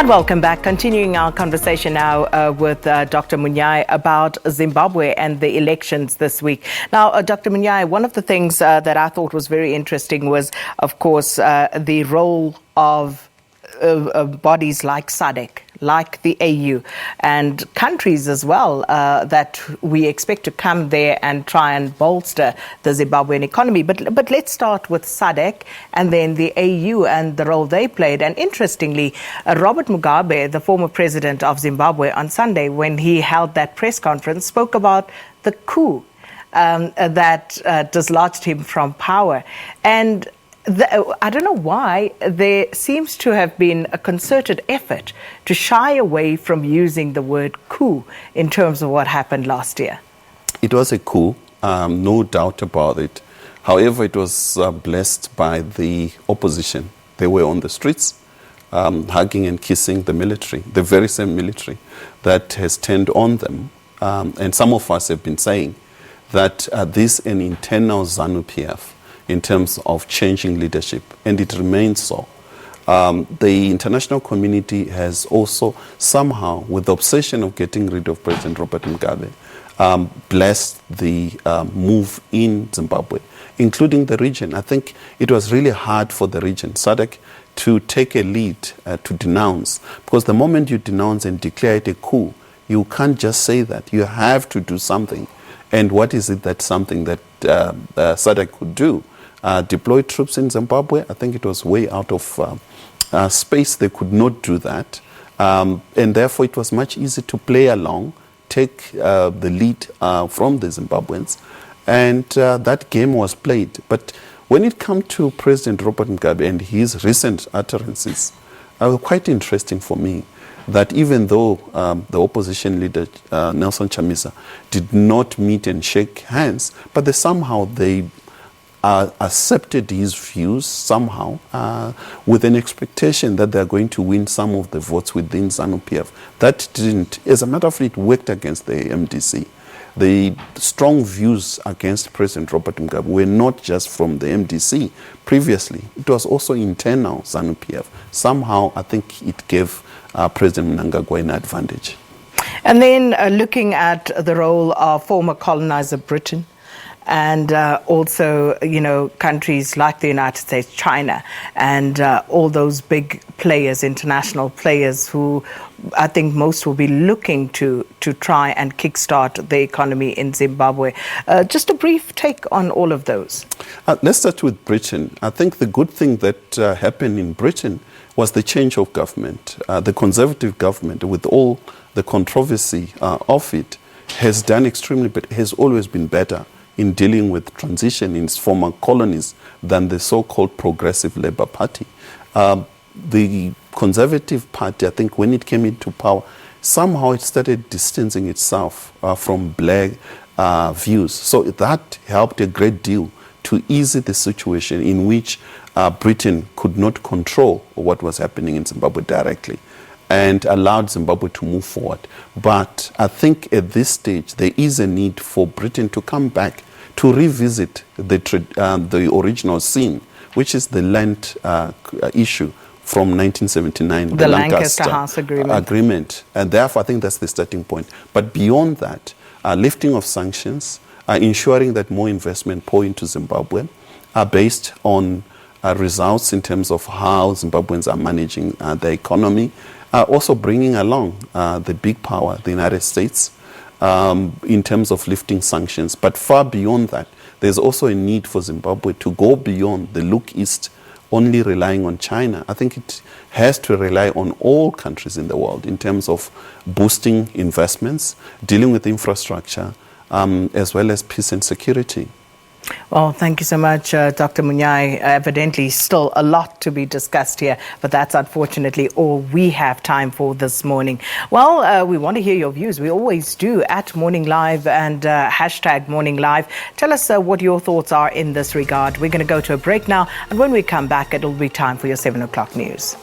And welcome back. Continuing our conversation now with Dr. Monyae about Zimbabwe and the elections this week. Now, Dr. Monyae, one of the things that I thought was very interesting was, of course, the role of bodies like SADC, like the AU, and countries as well that we expect to come there and try and bolster the Zimbabwean economy. But let's start with SADC and then the AU and the role they played. And interestingly, Robert Mugabe, the former president of Zimbabwe, on Sunday, when he held that press conference, spoke about the coup that dislodged him from power. And I don't know why there seems to have been a concerted effort to shy away from using the word coup in terms of what happened last year. It was a coup, no doubt about it. However, it was blessed by the opposition. They were on the streets, hugging and kissing the military, the very same military that has turned on them. And some of us have been saying that this is an internal ZANU PF in terms of changing leadership, and it remains so. The international community has also somehow, with the obsession of getting rid of President Robert Mugabe, blessed the move in Zimbabwe, including the region. I think it was really hard for the region, SADC, to take a lead, to denounce, because the moment you denounce and declare it a coup, you can't just say that. You have to do something. And what is it that something that SADC could do? Deploy troops in Zimbabwe. I think it was way out of space. They could not do that. And therefore, it was much easier to play along, take the lead from the Zimbabweans. And that game was played. But when it comes to President Robert Mugabe and his recent utterances, were quite interesting for me. That even though the opposition leader, Nelson Chamisa, did not meet and shake hands, but they accepted his views somehow with an expectation that they're going to win some of the votes within ZANU PF. That didn't. As a matter of fact, it worked against the MDC. The strong views against President Robert Mugabe were not just from the MDC previously. It was also internal ZANU PF. Somehow, I think it gave President Mnangagwa an advantage. And then looking at the role of former colonizer Britain, and also, countries like the United States, China, and all those big players, international players who I think most will be looking to try and kickstart the economy in Zimbabwe. Just a brief take on all of those. Let's start with Britain. I think the good thing that happened in Britain was the change of government. The Conservative government, with all the controversy of it, has done extremely, but has always been better in dealing with transition in its former colonies than the so-called Progressive Labour Party. The Conservative Party, I think when it came into power, somehow it started distancing itself from Blair views. So that helped a great deal to ease the situation in which Britain could not control what was happening in Zimbabwe directly, and allowed Zimbabwe to move forward. But I think at this stage, there is a need for Britain to come back to revisit the original scene, which is the land issue from 1979, the Lancaster House Agreement. And therefore, I think that's the starting point. But beyond that, lifting of sanctions, ensuring that more investment pour into Zimbabwe are based on results in terms of how Zimbabweans are managing their economy, also bringing along the big power, the United States, in terms of lifting sanctions. But far beyond that, there's also a need for Zimbabwe to go beyond the look east, only relying on China. I think it has to rely on all countries in the world in terms of boosting investments, dealing with infrastructure, as well as peace and security. Well, thank you so much, Dr. Monyae. Evidently, still a lot to be discussed here, but that's unfortunately all we have time for this morning. Well, we want to hear your views. We always do at Morning Live and hashtag Morning Live. Tell us what your thoughts are in this regard. We're going to go to a break now, and when we come back, it'll be time for your 7 o'clock news.